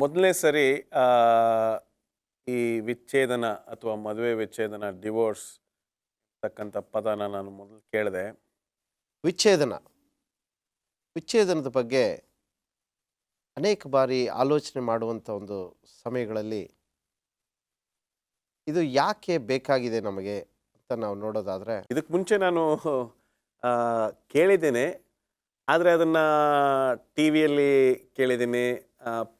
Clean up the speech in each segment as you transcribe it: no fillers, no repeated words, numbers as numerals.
ಮೊದಲನೇ ಸರಿ ಆ, ಈ ವಿಚ್ಛೇದನ ಅಥವಾ ಮದುವೆ ವಿಚ್ಛೇದನ ಡಿವೋರ್ಸ್ ತಕ್ಕಂಥ ಪದನ ನಾನು ಮೊದಲು ಕೇಳಿದೆ. ವಿಚ್ಛೇದನ ವಿಚ್ಛೇದನದ ಬಗ್ಗೆ ಅನೇಕ ಬಾರಿ ಆಲೋಚನೆ ಮಾಡುವಂಥ ಒಂದು ಸಮಯಗಳಲ್ಲಿ ಇದು ಯಾಕೆ ಬೇಕಾಗಿದೆ ನಮಗೆ ಅಂತ ನಾವು ನೋಡೋದಾದರೆ, ಇದಕ್ಕೆ ಮುಂಚೆ ನಾನು ಆ, ಕೇಳಿದ್ದೇನೆ, ಆದರೆ ಅದನ್ನು ಟಿ ವಿಯಲ್ಲಿ ಕೇಳಿದ್ದೀನಿ,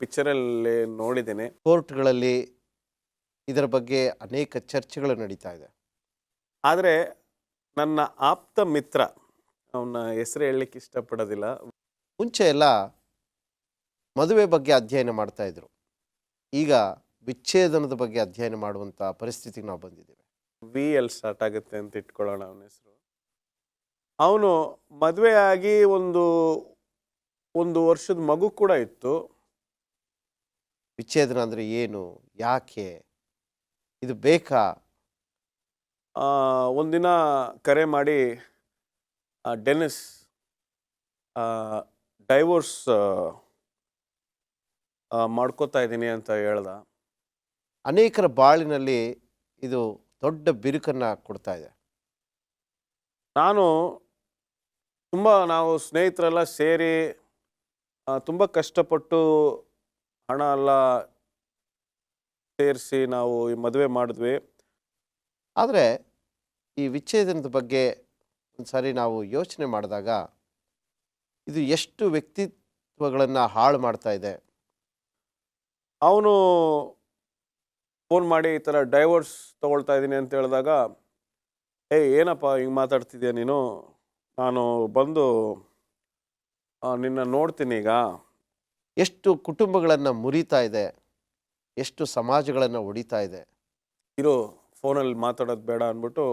ಪಿಕ್ಚರಲ್ಲಿ ನೋಡಿದ್ದೇನೆ. ಕೋರ್ಟ್ಗಳಲ್ಲಿ ಇದರ ಬಗ್ಗೆ ಅನೇಕ ಚರ್ಚೆಗಳು ನಡೀತಾ ಇದೆ. ಆದರೆ ನನ್ನ ಆಪ್ತ ಮಿತ್ರ, ಅವನ ಹೆಸರು ಹೇಳಲಿಕ್ಕೆ ಇಷ್ಟಪಡೋದಿಲ್ಲ, ಮುಂಚೆ ಎಲ್ಲ ಮದುವೆ ಬಗ್ಗೆ ಅಧ್ಯಯನ ಮಾಡ್ತಾ ಇದ್ರು. ಈಗ ವಿಚ್ಛೇದನದ ಬಗ್ಗೆ ಅಧ್ಯಯನ ಮಾಡುವಂಥ ಪರಿಸ್ಥಿತಿಗೆ ನಾವು ಬಂದಿದ್ದೇವೆ. ವಿ ಎಲ್ ಸ್ಟಾರ್ಟ್ ಆಗುತ್ತೆ ಅಂತ ಇಟ್ಕೊಳ್ಳೋಣ ಅವನ ಹೆಸರು. ಅವನು ಮದುವೆ ಆಗಿ ಒಂದು ವರ್ಷದ ಮಗು ಕೂಡ ಇತ್ತು. ವಿಚ್ಛೇದನ ಅಂದರೆ ಏನು, ಯಾಕೆ, ಇದು ಬೇಕಾ? ಒಂದಿನ ಕರೆ ಮಾಡಿ ಡೆನಿಸ್ ಡೈವೋರ್ಸ್ ಮಾಡ್ಕೋತಾ ಇದ್ದೀನಿ ಅಂತ ಹೇಳ್ದ. ಅನೇಕರ ಬಾಳಿನಲ್ಲಿ ಇದು ದೊಡ್ಡ ಬಿರುಕನ್ನು ಕೊಡ್ತಾ ಇದೆ. ನಾವು ಸ್ನೇಹಿತರೆಲ್ಲ ಸೇರಿ ತುಂಬ ಕಷ್ಟಪಟ್ಟು ಹಣ ಎಲ್ಲ ಸೇರಿಸಿ ನಾವು ಈ ಮದುವೆ ಮಾಡಿದ್ವಿ. ಆದರೆ ಈ ವಿಚ್ಛೇದನದ ಬಗ್ಗೆ ಒಂದು ಸಾರಿ ನಾವು ಯೋಚನೆ ಮಾಡಿದಾಗ ಇದು ಎಷ್ಟು ವ್ಯಕ್ತಿತ್ವಗಳನ್ನು ಹಾಳು ಮಾಡ್ತಾ ಇದೆ. ಅವನು ಫೋನ್ ಮಾಡಿ ಈ ಥರ ಡೈವೋರ್ಸ್ ತೊಗೊಳ್ತಾ ಇದ್ದೀನಿ ಅಂತ ಹೇಳಿದಾಗ, ಏನಪ್ಪ ಹಿಂಗೆ ಮಾತಾಡ್ತಿದ್ಯಾ ನೀನು, ನಾನು ಬಂದು ನಿನ್ನ ನೋಡ್ತೀನಿ ಈಗ. ಎಷ್ಟು ಕುಟುಂಬಗಳನ್ನು ಮುರಿತಾ ಇದೆ, ಎಷ್ಟು ಸಮಾಜಗಳನ್ನು ಒಡಿತಾ ಇದೆ. ಇರೋ ಫೋನಲ್ಲಿ ಮಾತಾಡೋದು ಬೇಡ ಅಂದ್ಬಿಟ್ಟು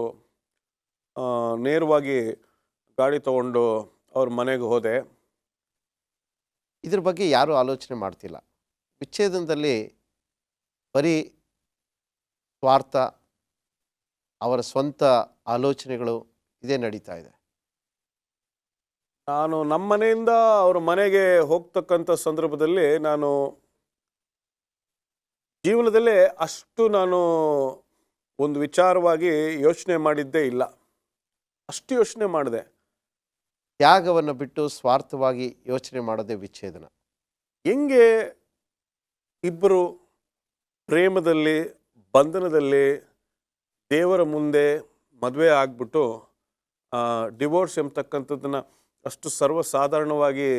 ನೇರವಾಗಿ ಗಾಡಿ ತೊಗೊಂಡು ಅವ್ರ ಮನೆಗೆ ಹೋದೆ. ಇದ್ರ ಬಗ್ಗೆ ಯಾರೂ ಆಲೋಚನೆ ಮಾಡ್ತಿಲ್ಲ. ವಿಚ್ಛೇದನದಲ್ಲಿ ಬರೀ ಸ್ವಾರ್ಥ, ಅವರ ಸ್ವಂತ ಆಲೋಚನೆಗಳು ಇದೇ ನಡೀತಾ ಇದೆ. ನಾನು ನಮ್ಮ ಮನೆಯಿಂದ ಅವ್ರ ಮನೆಗೆ ಹೋಗ್ತಕ್ಕಂಥ ಸಂದರ್ಭದಲ್ಲಿ ನಾನು ಜೀವನದಲ್ಲೇ ಅಷ್ಟು ಒಂದು ವಿಚಾರವಾಗಿ ಯೋಚನೆ ಮಾಡಿದ್ದೇ ಇಲ್ಲ. ಅಷ್ಟು ಯೋಚನೆ ಮಾಡಿದೆ. ತ್ಯಾಗವನ್ನು ಬಿಟ್ಟು ಸ್ವಾರ್ಥವಾಗಿ ಯೋಚನೆ ಮಾಡೋದೇ ವಿಚ್ಛೇದನ. ಹೆಂಗೆ ಇಬ್ಬರು ಪ್ರೇಮದಲ್ಲಿ, ಬಂಧನದಲ್ಲಿ, ದೇವರ ಮುಂದೆ ಮದುವೆ ಆಗ್ಬಿಟ್ಟು ಡಿವೋರ್ಸ್ ಎಂಬತಕ್ಕಂಥದ್ದನ್ನು ಅಷ್ಟು ಸರ್ವಸಾಧಾರಣವಾಗಿ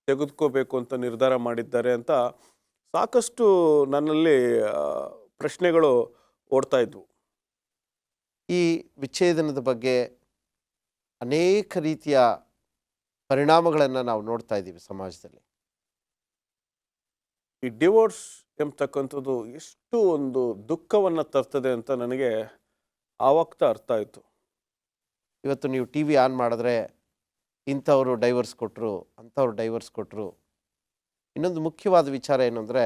ತೆಗೆದುಕೋಬೇಕು ಅಂತ ನಿರ್ಧಾರ ಮಾಡಿದ್ದಾರೆ ಅಂತ ಸಾಕಷ್ಟು ನನ್ನಲ್ಲಿ ಪ್ರಶ್ನೆಗಳು ಓಡ್ತಾ ಇದ್ವು. ಈ ವಿಚ್ಛೇದನದ ಬಗ್ಗೆ ಅನೇಕ ರೀತಿಯ ಪರಿಣಾಮಗಳನ್ನು ನಾವು ನೋಡ್ತಾ ಇದ್ದೀವಿ ಸಮಾಜದಲ್ಲಿ. ಈ ಡಿವೋರ್ಸ್ ಎಂಬತಕ್ಕಂಥದ್ದು ಎಷ್ಟು ಒಂದು ದುಃಖವನ್ನು ತರ್ತದೆ ಅಂತ ನನಗೆ ಆವಕ್ತ ಅರ್ಥ ಆಯಿತು. ಇವತ್ತು ನೀವು ಟಿ ವಿ ಆನ್ ಮಾಡಿದ್ರೆ ಇಂಥವರು ಡೈವರ್ಸ್ ಕೊಟ್ಟರು, ಅಂಥವ್ರು ಡೈವರ್ಸ್ ಕೊಟ್ಟರು. ಇನ್ನೊಂದು ಮುಖ್ಯವಾದ ವಿಚಾರ ಏನು ಅಂದರೆ,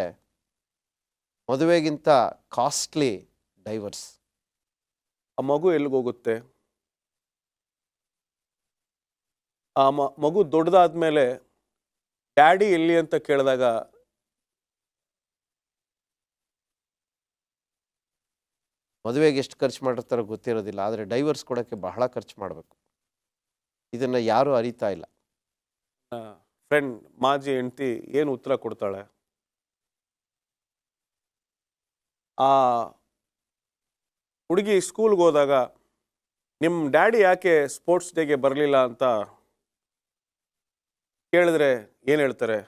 ಮದುವೆಗಿಂತ ಕಾಸ್ಟ್ಲಿ ಡೈವರ್ಸ್. ಆ ಮಗು ಎಲ್ಲಿಗೋಗುತ್ತೆ? ಆ ಮಗು ದೊಡ್ಡದಾದ್ಮೇಲೆ ಡ್ಯಾಡಿ ಎಲ್ಲಿ ಅಂತ ಕೇಳಿದಾಗ ಮದುವೆಗೆ ಎಷ್ಟು ಖರ್ಚು ಮಾಡಿರ್ತಾರೋ ಗೊತ್ತಿರೋದಿಲ್ಲ, ಆದರೆ ಡೈವರ್ಸ್ ಕೊಡೋಕ್ಕೆ ಬಹಳ ಖರ್ಚು ಮಾಡಬೇಕು. ಇದನ್ನು ಯಾರೂ ಅರಿತಾ ಇಲ್ಲ. ಫ್ರೆಂಡ್ ಮಾಜಿ ಹೆಂಡ್ತಿ ಏನು ಉತ್ತರ ಕೊಡ್ತಾಳೆ? ಆ ಹುಡುಗಿ ಸ್ಕೂಲ್ಗೆ ಹೋದಾಗ ನಿಮ್ಮ ಡ್ಯಾಡಿ ಯಾಕೆ ಸ್ಪೋರ್ಟ್ಸ್ ಡೇಗೆ ಬರಲಿಲ್ಲ ಅಂತ ಕೇಳಿದ್ರೆ ಏನು ಹೇಳ್ತಾರೆ?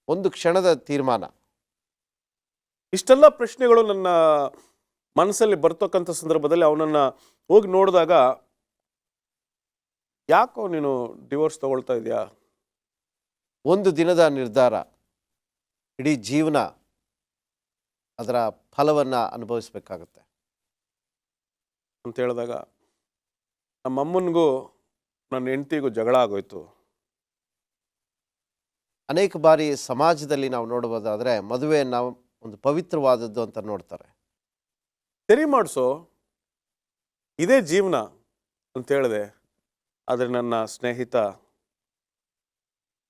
ಒಂದು ಕ್ಷಣದ ತೀರ್ಮಾನ. ಇಷ್ಟೆಲ್ಲ ಪ್ರಶ್ನೆಗಳು ನನ್ನ ಮನಸ್ಸಲ್ಲಿ ಬರ್ತಕ್ಕಂಥ ಸಂದರ್ಭದಲ್ಲಿ ಅವನನ್ನು ಹೋಗಿ ನೋಡಿದಾಗ, ಯಾಕೋ ನೀನು ಡಿವೋರ್ಸ್ ತಗೊಳ್ತಾ ಇದೆಯಾ? ಒಂದು ದಿನದ ನಿರ್ಧಾರ ಇಡೀ ಜೀವನ ಅದರ ಫಲವನ್ನು ಅನುಭವಿಸಬೇಕಾಗುತ್ತೆ ಅಂತ ಹೇಳಿದಾಗ ನಮ್ಮಮ್ಮನಿಗೂ ನನ್ನ ಹೆಂಡತಿಗೂ ಜಗಳ ಆಗೋಯ್ತು. ಅನೇಕ ಬಾರಿ ಸಮಾಜದಲ್ಲಿ ನಾವು ನೋಡ್ಬೋದಾದರೆ ಮದುವೆಯನ್ನು ಒಂದು ಪವಿತ್ರವಾದದ್ದು ಅಂತ ನೋಡ್ತಾರೆ. ಸರಿ ಮಾಡಿಸೋ, ಇದೇ ಜೀವನ ಅಂತ ಹೇಳಿದೆ. ಆದರೆ ನನ್ನ ಸ್ನೇಹಿತ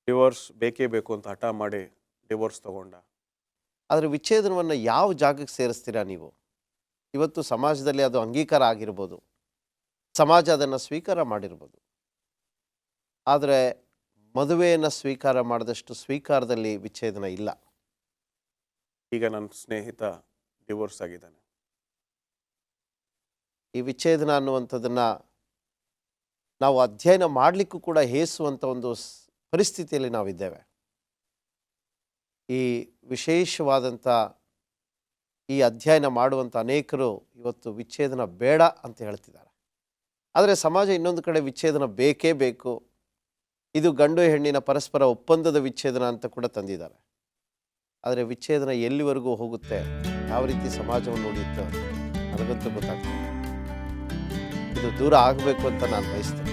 ಡಿವೋರ್ಸ್ ಬೇಕೇ ಬೇಕು ಅಂತ ಹಠ ಮಾಡಿ ಡಿವೋರ್ಸ್ ತಗೊಂಡ. ಆದರೆ ವಿಚ್ಛೇದನವನ್ನು ಯಾವ ಜಾಗಕ್ಕೆ ಸೇರಿಸ್ತೀರಾ ನೀವು? ಇವತ್ತು ಸಮಾಜದಲ್ಲಿ ಅದು ಅಂಗೀಕಾರ ಆಗಿರ್ಬೋದು, ಸಮಾಜ ಅದನ್ನು ಸ್ವೀಕಾರ ಮಾಡಿರ್ಬೋದು. ಆದರೆ ಮದುವೆಯನ್ನು ಸ್ವೀಕಾರ ಮಾಡಿದಷ್ಟು ಸ್ವೀಕಾರದಲ್ಲಿ ವಿಚ್ಛೇದನ ಇಲ್ಲ. ಈಗ ನನ್ನ ಸ್ನೇಹಿತ ಡಿವೋರ್ಸ್ ಆಗಿದ್ದಾನೆ. ಈ ವಿಚ್ಛೇದನ ಅನ್ನುವಂಥದ್ದನ್ನು ನಾವು ಅಧ್ಯಯನ ಮಾಡಲಿಕ್ಕೂ ಕೂಡ ಹೇಸುವಂಥ ಒಂದು ಪರಿಸ್ಥಿತಿಯಲ್ಲಿ ನಾವಿದ್ದೇವೆ. ಈ ವಿಶೇಷವಾದಂಥ ಈ ಅಧ್ಯಯನ ಮಾಡುವಂಥ ಅನೇಕರು ಇವತ್ತು ವಿಚ್ಛೇದನ ಬೇಡ ಅಂತ ಹೇಳ್ತಿದ್ದಾರೆ. ಆದರೆ ಸಮಾಜ ಇನ್ನೊಂದು ಕಡೆ ವಿಚ್ಛೇದನ ಬೇಕೇ ಬೇಕು, ಇದು ಗಂಡು ಹೆಣ್ಣಿನ ಪರಸ್ಪರ ಒಪ್ಪಂದದ ವಿಚ್ಛೇದನ ಅಂತ ಕೂಡ ತಂದಿದ್ದಾರೆ. ಆದರೆ ವಿಚ್ಛೇದನ ಎಲ್ಲಿವರೆಗೂ ಹೋಗುತ್ತೆ, ಯಾವ ರೀತಿ ಸಮಾಜವನ್ನು ಉಳಿಯುತ್ತೆ ನನಗಂತೂ ಗೊತ್ತಾಗ್ತದೆ. ಇದು ದೂರ ಆಗಬೇಕು ಅಂತ ನಾನು ಬಯಸ್ತೇನೆ.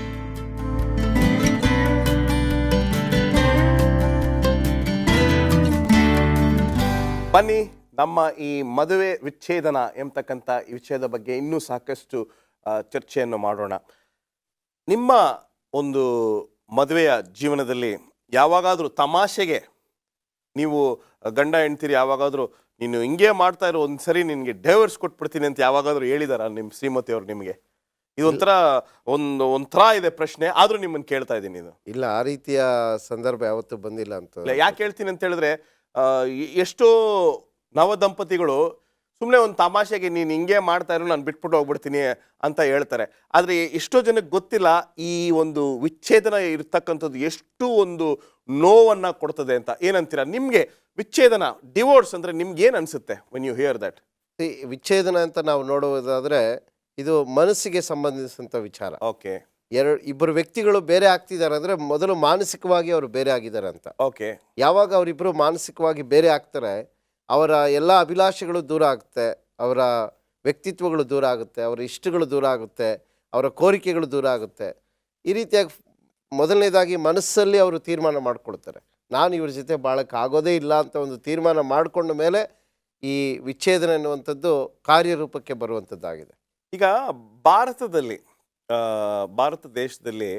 ಬನ್ನಿ, ನಮ್ಮ ಈ ಮದುವೆ ವಿಚ್ಛೇದನ ಎಂಬತಕ್ಕಂಥ ಈ ವಿಷಯದ ಬಗ್ಗೆ ಇನ್ನೂ ಸಾಕಷ್ಟು ಚರ್ಚೆಯನ್ನು ಮಾಡೋಣ. ನಿಮ್ಮ ಒಂದು ಮದುವೆಯ ಜೀವನದಲ್ಲಿ ಯಾವಾಗಾದರೂ ತಮಾಷೆಗೆ ನೀವು ಗಂಡ ಹೆಂಡ್ತೀರಿ ಯಾವಾಗಾದರೂ ನೀನು ಹಿಂಗೆ ಮಾಡ್ತಾ ಇರೋ, ಒಂದು ಸರಿ ನಿನಗೆ ಡೈವರ್ಸ್ ಕೊಟ್ಬಿಡ್ತೀನಿ ಅಂತ ಯಾವಾಗಾದರೂ ಹೇಳಿದಾರ ನಿಮ್ಮ ಶ್ರೀಮತಿಯವರು ನಿಮಗೆ? ಇದೊಂಥರ ಒಂಥರ ಇದೆ ಪ್ರಶ್ನೆ, ಆದರೂ ನಿಮ್ಮನ್ನು ಕೇಳ್ತಾ ಇದ್ದೀನಿ. ಇದು ಇಲ್ಲ, ಆ ರೀತಿಯ ಸಂದರ್ಭ ಯಾವತ್ತೂ ಬಂದಿಲ್ಲ ಅಂತ. ಯಾಕೆ ಹೇಳ್ತೀನಿ ಅಂತ ಹೇಳಿದ್ರೆ, ಎಷ್ಟೋ ನವ ದಂಪತಿಗಳು ಸುಮ್ಮನೆ ಒಂದು ತಮಾಷೆಗೆ ನೀನು ಹಿಂಗೆ ಮಾಡ್ತಾ ಇರೋ, ನಾನು ಬಿಟ್ಬಿಟ್ಟು ಹೋಗ್ಬಿಡ್ತೀನಿ ಅಂತ ಹೇಳ್ತಾರೆ. ಆದರೆ ಎಷ್ಟೋ ಜನಕ್ಕೆ ಗೊತ್ತಿಲ್ಲ ಈ ಒಂದು ವಿಚ್ಛೇದನ ಇರ್ತಕ್ಕಂಥದ್ದು ಎಷ್ಟು ಒಂದು ನೋವನ್ನು ಕೊಡ್ತದೆ ಅಂತ. ಏನಂತೀರಾ? ನಿಮಗೆ ವಿಚ್ಛೇದನ, ಡಿವೋರ್ಸ್ ಅಂದರೆ ನಿಮ್ಗೆ ಏನು ಅನಿಸುತ್ತೆ ವೆನ್ ಯು ಹಿಯರ್ ದಟ್? ವಿಚ್ಛೇದನ ಅಂತ ನಾವು ನೋಡುವುದಾದರೆ ಇದು ಮನಸ್ಸಿಗೆ ಸಂಬಂಧಿಸಿದಂಥ ವಿಚಾರ. ಓಕೆ. ಇಬ್ಬರು ವ್ಯಕ್ತಿಗಳು ಬೇರೆ ಆಗ್ತಿದ್ದಾರೆ ಅಂದರೆ ಮೊದಲು ಮಾನಸಿಕವಾಗಿ ಅವರು ಬೇರೆ ಆಗಿದ್ದಾರೆ ಅಂತ. ಓಕೆ. ಯಾವಾಗ ಅವರಿಬ್ಬರು ಮಾನಸಿಕವಾಗಿ ಬೇರೆ ಆಗ್ತಾರೆ, ಅವರ ಎಲ್ಲ ಅಭಿಲಾಷೆಗಳು ದೂರ ಆಗುತ್ತೆ, ಅವರ ವ್ಯಕ್ತಿತ್ವಗಳು ದೂರ ಆಗುತ್ತೆ, ಅವರ ಇಷ್ಟಗಳು ದೂರ ಆಗುತ್ತೆ, ಅವರ ಕೋರಿಕೆಗಳು ದೂರ ಆಗುತ್ತೆ. ಈ ರೀತಿಯಾಗಿ ಮೊದಲನೇದಾಗಿ ಮನಸ್ಸಲ್ಲಿ ಅವರು ತೀರ್ಮಾನ ಮಾಡಿಕೊಳ್ತಾರೆ, ನಾನು ಇವ್ರ ಜೊತೆ ಬಾಳಕ್ಕೆ ಆಗೋದೇ ಇಲ್ಲ ಅಂತ ಒಂದು ತೀರ್ಮಾನ ಮಾಡಿಕೊಂಡ ಮೇಲೆ ಈ ವಿಚ್ಛೇದನ ಎನ್ನುವಂಥದ್ದು ಕಾರ್ಯರೂಪಕ್ಕೆ ಬರುವಂಥದ್ದಾಗಿದೆ. ಈಗ ಭಾರತ ದೇಶದಲ್ಲಿ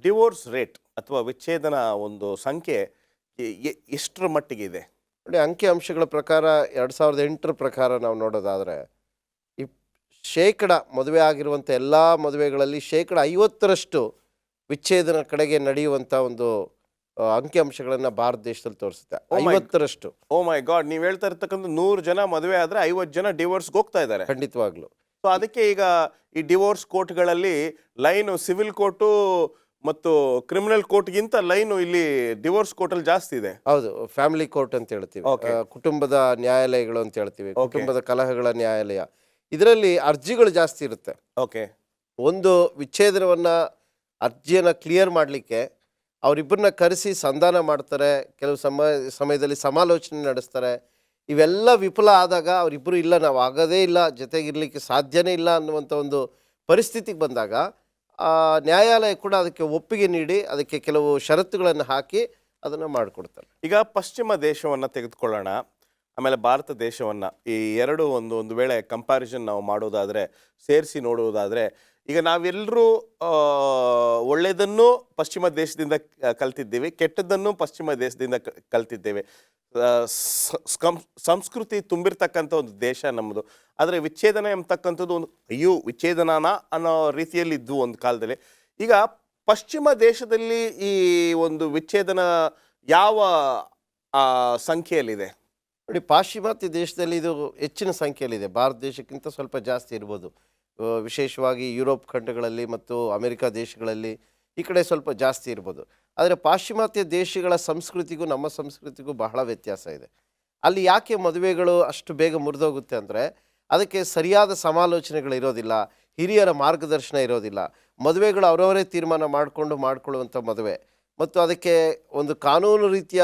ಡಿವೋರ್ಸ್ ರೇಟ್ ಅಥವಾ ವಿಚ್ಛೇದನ ಒಂದು ಸಂಖ್ಯೆ ಎಷ್ಟರ ಮಟ್ಟಿಗೆ ಇದೆ ನೋಡಿ? ಅಂಕಿಅಂಶಗಳ ಪ್ರಕಾರ 2008 ಪ್ರಕಾರ ನಾವು ನೋಡೋದಾದರೆ ಮದುವೆ ಆಗಿರುವಂಥ ಎಲ್ಲ ಮದುವೆಗಳಲ್ಲಿ 50% ವಿಚ್ಛೇದನ ಕಡೆಗೆ ನಡೆಯುವಂಥ ಒಂದು ಅಂಕಿಅಂಶಗಳನ್ನು ಭಾರತ ದೇಶದಲ್ಲಿ ತೋರಿಸುತ್ತೆ. 50%. ಓ ಮೈ ಗಾಡ್, ನೀವು ಹೇಳ್ತಾ ಇರ್ತಕ್ಕಂಥ 100 ಜನ ಮದುವೆ ಆದರೆ 50 ಜನ ಡಿವೋರ್ಸ್ಗೆ ಹೋಗ್ತಾ ಇದ್ದಾರೆ. ಖಂಡಿತವಾಗ್ಲೂ. ಸೊ ಅದಕ್ಕೆ ಈಗ ಈ ಡಿವೋರ್ಸ್ ಕೋರ್ಟ್ಗಳಲ್ಲಿ ಲೈನು ಸಿವಿಲ್ ಕೋರ್ಟು ಮತ್ತು ಕ್ರಿಮಿನಲ್ ಕೋರ್ಟ್ಗಿಂತ ಲೈನು ಇಲ್ಲಿ ಡಿವೋರ್ಸ್ ಕೋರ್ಟಲ್ಲಿ ಜಾಸ್ತಿ ಇದೆ. ಹೌದು, ಫ್ಯಾಮಿಲಿ ಕೋರ್ಟ್ ಅಂತ ಹೇಳ್ತೀವಿ, ಕುಟುಂಬದ ನ್ಯಾಯಾಲಯಗಳು ಅಂತ ಹೇಳ್ತೀವಿ, ಕುಟುಂಬದ ಕಲಹಗಳ ನ್ಯಾಯಾಲಯ. ಇದರಲ್ಲಿ ಅರ್ಜಿಗಳು ಜಾಸ್ತಿ ಇರುತ್ತೆ. ಓಕೆ. ಒಂದು ವಿಚ್ಛೇದನವನ್ನು ಅರ್ಜಿಯನ್ನು ಕ್ಲಿಯರ್ ಮಾಡಲಿಕ್ಕೆ ಅವರಿಬ್ಬರನ್ನ ಕರೆಸಿ ಸಂಧಾನ ಮಾಡ್ತಾರೆ, ಕೆಲವು ಸಮಯದಲ್ಲಿ ಸಮಾಲೋಚನೆ ನಡೆಸ್ತಾರೆ. ಇವೆಲ್ಲ ವಿಫಲ ಆದಾಗ ಅವರಿಬ್ಬರು ಇಲ್ಲ, ನಾವು ಆಗೋದೇ ಇಲ್ಲ, ಜೊತೆಗಿರಲಿಕ್ಕೆ ಸಾಧ್ಯನೇ ಇಲ್ಲ ಅನ್ನುವಂಥ ಒಂದು ಪರಿಸ್ಥಿತಿಗೆ ಬಂದಾಗ ನ್ಯಾಯಾಲಯ ಕೂಡ ಅದಕ್ಕೆ ಒಪ್ಪಿಗೆ ನೀಡಿ ಅದಕ್ಕೆ ಕೆಲವು ಷರತ್ತುಗಳನ್ನು ಹಾಕಿ ಅದನ್ನು ಮಾಡಿಕೊಡ್ತಾರೆ. ಈಗ ಪಶ್ಚಿಮ ದೇಶವನ್ನು ತೆಗೆದುಕೊಳ್ಳೋಣ, ಆಮೇಲೆ ಭಾರತ ದೇಶವನ್ನು, ಈ ಎರಡು ಒಂದು ವೇಳೆ ಕಂಪ್ಯಾರಿಸನ್ ನಾವು ಮಾಡೋದಾದರೆ, ಸೇರಿಸಿ ನೋಡುವುದಾದರೆ, ಈಗ ನಾವೆಲ್ಲರೂ ಒಳ್ಳೆಯದನ್ನು ಪಶ್ಚಿಮ ದೇಶದಿಂದ ಕಲ್ತಿದ್ದೇವೆ, ಕೆಟ್ಟದ್ದನ್ನು ಪಶ್ಚಿಮ ದೇಶದಿಂದ ಕಲ್ತಿದ್ದೇವೆ. ಸಂಸ್ಕೃತಿ ತುಂಬಿರ್ತಕ್ಕಂಥ ಒಂದು ದೇಶ ನಮ್ಮದು. ಆದರೆ ವಿಚ್ಛೇದನ ಎಂಬತಕ್ಕಂಥದ್ದು ಒಂದು ಅಯ್ಯೋ ವಿಚ್ಛೇದನನ ಅನ್ನೋ ರೀತಿಯಲ್ಲಿ ಇದ್ದು ಒಂದು ಕಾಲದಲ್ಲಿ. ಈಗ ಪಶ್ಚಿಮ ದೇಶದಲ್ಲಿ ಈ ಒಂದು ವಿಚ್ಛೇದನ ಯಾವ ಸಂಖ್ಯೆಯಲ್ಲಿದೆ ನೋಡಿ? ಪಾಶ್ಚಿಮಾತ್ಯ ದೇಶದಲ್ಲಿ ಇದು ಹೆಚ್ಚಿನ ಸಂಖ್ಯೆಯಲ್ಲಿದೆ, ಭಾರತ ದೇಶಕ್ಕಿಂತ ಸ್ವಲ್ಪ ಜಾಸ್ತಿ ಇರ್ಬೋದು. ವಿಶೇಷವಾಗಿ ಯುರೋಪ್ ಖಂಡಗಳಲ್ಲಿ ಮತ್ತು ಅಮೆರಿಕ ದೇಶಗಳಲ್ಲಿ ಈ ಕಡೆ ಸ್ವಲ್ಪ ಜಾಸ್ತಿ ಇರ್ಬೋದು. ಆದರೆ ಪಾಶ್ಚಿಮಾತ್ಯ ದೇಶಗಳ ಸಂಸ್ಕೃತಿಗೂ ನಮ್ಮ ಸಂಸ್ಕೃತಿಗೂ ಬಹಳ ವ್ಯತ್ಯಾಸ ಇದೆ. ಅಲ್ಲಿ ಯಾಕೆ ಮದುವೆಗಳು ಅಷ್ಟು ಬೇಗ ಮುರಿದೋಗುತ್ತೆ ಅಂದರೆ ಅದಕ್ಕೆ ಸರಿಯಾದ ಸಮಾಲೋಚನೆಗಳು ಇರೋದಿಲ್ಲ, ಹಿರಿಯರ ಮಾರ್ಗದರ್ಶನ ಇರೋದಿಲ್ಲ, ಮದುವೆಗಳು ಅವರವರೇ ತೀರ್ಮಾನ ಮಾಡ್ಕೊಳ್ಳುವಂಥ ಮದುವೆ, ಮತ್ತು ಅದಕ್ಕೆ ಒಂದು ಕಾನೂನು ರೀತಿಯ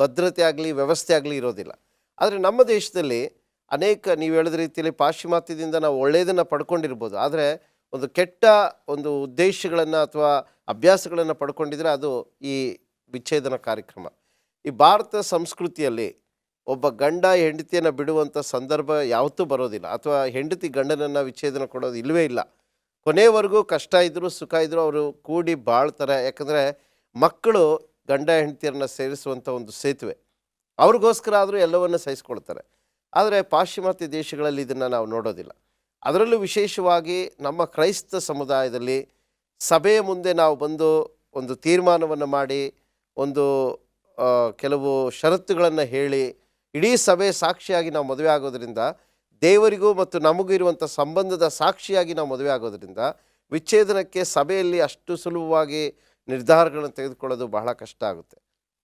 ಭದ್ರತೆ ಆಗಲಿ ವ್ಯವಸ್ಥೆ ಆಗಲಿ ಇರೋದಿಲ್ಲ. ಆದರೆ ನಮ್ಮ ದೇಶದಲ್ಲಿ ಅನೇಕ, ನೀವು ಹೇಳಿದ ರೀತಿಯಲ್ಲಿ ಪಾಶ್ಚಿಮಾತ್ಯದಿಂದ ನಾವು ಒಳ್ಳೆಯದನ್ನು ಪಡ್ಕೊಂಡಿರ್ಬೋದು, ಆದರೆ ಒಂದು ಕೆಟ್ಟ ಒಂದು ಉದ್ದೇಶಗಳನ್ನು ಅಥವಾ ಅಭ್ಯಾಸಗಳನ್ನು ಪಡ್ಕೊಂಡಿದ್ರೆ ಅದು ಈ ವಿಚ್ಛೇದನ ಕಾರ್ಯಕ್ರಮ. ಈ ಭಾರತ ಸಂಸ್ಕೃತಿಯಲ್ಲಿ ಒಬ್ಬ ಗಂಡ ಹೆಂಡತಿಯನ್ನು ಬಿಡುವಂಥ ಸಂದರ್ಭ ಯಾವತ್ತೂ ಬರೋದಿಲ್ಲ, ಅಥವಾ ಹೆಂಡತಿ ಗಂಡನನ್ನು ವಿಚ್ಛೇದನ ಕೊಡೋದು ಇಲ್ಲವೇ ಇಲ್ಲ. ಕೊನೆಯವರೆಗೂ ಕಷ್ಟ ಇದ್ದರೂ ಸುಖ ಇದ್ದರೂ ಅವರು ಕೂಡಿ ಬಾಳ್ತಾರೆ. ಯಾಕಂದರೆ ಮಕ್ಕಳು ಗಂಡ ಹೆಂಡತಿಯರನ್ನು ಸೇರಿಸುವಂಥ ಒಂದು ಸೇತುವೆ. ಅವ್ರಿಗೋಸ್ಕರ ಆದರೂ ಎಲ್ಲವನ್ನು ಸಹಿಸ್ಕೊಳ್ತಾರೆ. ಆದರೆ ಪಾಶ್ಚಿಮಾತ್ಯ ದೇಶಗಳಲ್ಲಿ ಇದನ್ನು ನಾವು ನೋಡೋದಿಲ್ಲ. ಅದರಲ್ಲೂ ವಿಶೇಷವಾಗಿ ನಮ್ಮ ಕ್ರೈಸ್ತ ಸಮುದಾಯದಲ್ಲಿ ಸಭೆಯ ಮುಂದೆ ನಾವು ಬಂದು ಒಂದು ತೀರ್ಮಾನವನ್ನು ಮಾಡಿ, ಒಂದು ಕೆಲವು ಷರತ್ತುಗಳನ್ನು ಹೇಳಿ, ಇಡೀ ಸಭೆ ಸಾಕ್ಷಿಯಾಗಿ ನಾವು ಮದುವೆ ಆಗೋದ್ರಿಂದ, ದೇವರಿಗೂ ಮತ್ತು ನಮಗೂ ಇರುವಂಥ ಸಂಬಂಧದ ಸಾಕ್ಷಿಯಾಗಿ ನಾವು ಮದುವೆ ಆಗೋದ್ರಿಂದ, ವಿಚ್ಛೇದನಕ್ಕೆ ಸಭೆಯಲ್ಲಿ ಅಷ್ಟು ಸುಲಭವಾಗಿ ನಿರ್ಧಾರಗಳನ್ನು ತೆಗೆದುಕೊಳ್ಳೋದು ಬಹಳ ಕಷ್ಟ ಆಗುತ್ತೆ.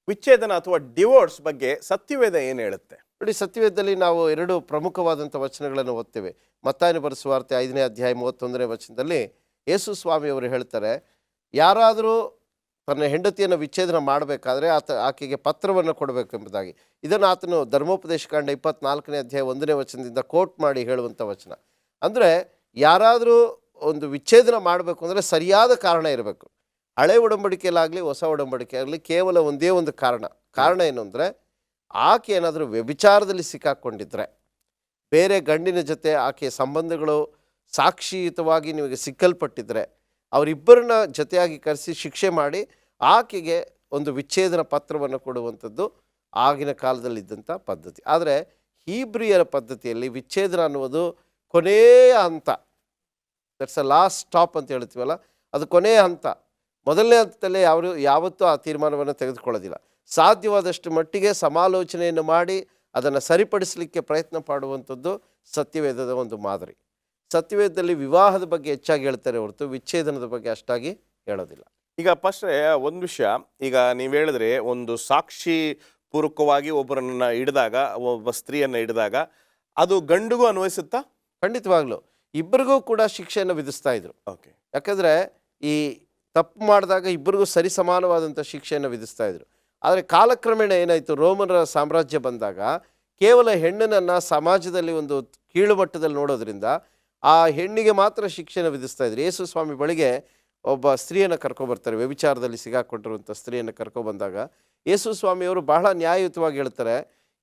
ವಿಚ್ಛೇದನ ಅಥವಾ ಡಿವೋರ್ಸ್ ಬಗ್ಗೆ ಸತ್ಯವೇದ ಏನು ಹೇಳುತ್ತೆ? ನೋಡಿ, ಸತ್ಯವೇದದಲ್ಲಿ ನಾವು 2 ಪ್ರಮುಖವಾದಂಥ ವಚನಗಳನ್ನು ಓದ್ತೇವೆ. ಮತ್ತಾಯನ ಬರೆದ ಸುವಾರ್ತೆ 5ನೇ ಅಧ್ಯಾಯ 31ನೇ ವಚನದಲ್ಲಿ ಯೇಸು ಸ್ವಾಮಿಯವರು ಹೇಳ್ತಾರೆ, ಯಾರಾದರೂ ತನ್ನ ಹೆಂಡತಿಯನ್ನು ವಿಚ್ಛೇದನ ಮಾಡಬೇಕಾದ್ರೆ ಆಕೆಗೆ ಪತ್ರವನ್ನು ಕೊಡಬೇಕೆಂಬುದಾಗಿ. ಇದನ್ನು ಆತನು ಧರ್ಮೋಪದೇಶ ಕಾಂಡ 24ನೇ ಅಧ್ಯಾಯ 1ನೇ ವಚನದಿಂದ ಕೋಟ್ ಮಾಡಿ ಹೇಳುವಂಥ ವಚನ. ಅಂದರೆ ಯಾರಾದರೂ ಒಂದು ವಿಚ್ಛೇದನ ಮಾಡಬೇಕು ಅಂದರೆ ಸರಿಯಾದ ಕಾರಣ ಇರಬೇಕು. ಹಳೆ ಒಡಂಬಡಿಕೆಯಲ್ಲಾಗಲಿ ಹೊಸ ಒಡಂಬಡಿಕೆಯಾಗಲಿ ಕೇವಲ ಒಂದೇ ಒಂದು ಕಾರಣ ಏನು ಅಂದರೆ, ಆಕೆ ಏನಾದರೂ ವ್ಯಭಿಚಾರದಲ್ಲಿ ಸಿಕ್ಕಾಕ್ಕೊಂಡಿದ್ರೆ, ಬೇರೆ ಗಂಡಿನ ಜೊತೆ ಆಕೆಯ ಸಂಬಂಧಗಳು ಸಾಕ್ಷಿಯುತವಾಗಿ ನಿಮಗೆ ಸಿಕ್ಕಲ್ಪಟ್ಟಿದ್ರೆ, ಅವರಿಬ್ಬರನ್ನ ಜೊತೆಯಾಗಿ ಕರೆಸಿ ಶಿಕ್ಷೆ ಮಾಡಿ ಆಕೆಗೆ ಒಂದು ವಿಚ್ಛೇದನ ಪತ್ರವನ್ನು ಕೊಡುವಂಥದ್ದು ಆಗಿನ ಕಾಲದಲ್ಲಿದ್ದಂಥ ಪದ್ಧತಿ. ಆದರೆ ಹೀಬ್ರಿಯರ ಪದ್ಧತಿಯಲ್ಲಿ ವಿಚ್ಛೇದನ ಅನ್ನುವುದು ಕೊನೆಯ ಹಂತ. ದಟ್ಸ್ ಅ ಲಾಸ್ಟ್ ಸ್ಟಾಪ್ ಅಂತ ಹೇಳ್ತೀವಲ್ಲ, ಅದು ಕೊನೆಯ ಹಂತ. ಮೊದಲನೇ ಹಂತದಲ್ಲೇ ಯಾವತ್ತೂ ಆ ತೀರ್ಮಾನವನ್ನು ತೆಗೆದುಕೊಳ್ಳೋದಿಲ್ಲ. ಸಾಧ್ಯವಾದಷ್ಟು ಮಟ್ಟಿಗೆ ಸಮಾಲೋಚನೆಯನ್ನು ಮಾಡಿ ಅದನ್ನು ಸರಿಪಡಿಸಲಿಕ್ಕೆ ಪ್ರಯತ್ನ ಪಡುವಂಥದ್ದು ಸತ್ಯವೇದದ ಒಂದು ಮಾದರಿ. ಸತ್ಯವೇದದಲ್ಲಿ ವಿವಾಹದ ಬಗ್ಗೆ ಹೆಚ್ಚಾಗಿ ಹೇಳ್ತಾರೆ ಹೊರತು ವಿಚ್ಛೇದನದ ಬಗ್ಗೆ ಅಷ್ಟಾಗಿ ಹೇಳೋದಿಲ್ಲ. ಈಗ ಫಸ್ಟ್ರೆ ಒಂದು ವಿಷಯ, ಈಗ ನೀವು ಹೇಳಿದ್ರೆ ಒಂದು ಸಾಕ್ಷಿ ಪೂರ್ವಕವಾಗಿ ಒಬ್ಬರನ್ನ ಹಿಡಿದಾಗ, ಒಬ್ಬ ಸ್ತ್ರೀಯನ್ನು ಹಿಡಿದಾಗ ಅದು ಗಂಡಿಗೂ ಅನ್ವಯಿಸುತ್ತಾ? ಖಂಡಿತವಾಗ್ಲೂ ಇಬ್ಬರಿಗೂ ಕೂಡ ಶಿಕ್ಷೆಯನ್ನು ವಿಧಿಸ್ತಾ ಇದ್ರು. ಓಕೆ. ಯಾಕಂದರೆ ಈ ತಪ್ಪು ಮಾಡಿದಾಗ ಇಬ್ಬರಿಗೂ ಸರಿ ಸಮಾನವಾದಂಥ ಶಿಕ್ಷೆಯನ್ನು ವಿಧಿಸ್ತಾ ಇದ್ರು. ಆದರೆ ಕಾಲಕ್ರಮೇಣ ಏನಾಯಿತು, ರೋಮನರ ಸಾಮ್ರಾಜ್ಯ ಬಂದಾಗ ಕೇವಲ ಹೆಣ್ಣನ್ನು ಸಮಾಜದಲ್ಲಿ ಒಂದು ಕೀಳು ಮಟ್ಟದಲ್ಲಿ ನೋಡೋದ್ರಿಂದ ಆ ಹೆಣ್ಣಿಗೆ ಮಾತ್ರ ಶಿಕ್ಷೆಯನ್ನು ವಿಧಿಸ್ತಾ ಇದ್ರು. ಯೇಸು ಸ್ವಾಮಿ ಬಳಿಗೆ ಒಬ್ಬ ಸ್ತ್ರೀಯನ್ನು ಕರ್ಕೊಬರ್ತಾರೆ, ವ್ಯಭಿಚಾರದಲ್ಲಿ ಸಿಗಾಕೊಂಡಿರುವಂಥ ಸ್ತ್ರೀಯನ್ನು ಕರ್ಕೊಬಂದಾಗ ಯೇಸು ಸ್ವಾಮಿಯವರು ಬಹಳ ನ್ಯಾಯಯುತವಾಗಿ ಹೇಳ್ತಾರೆ,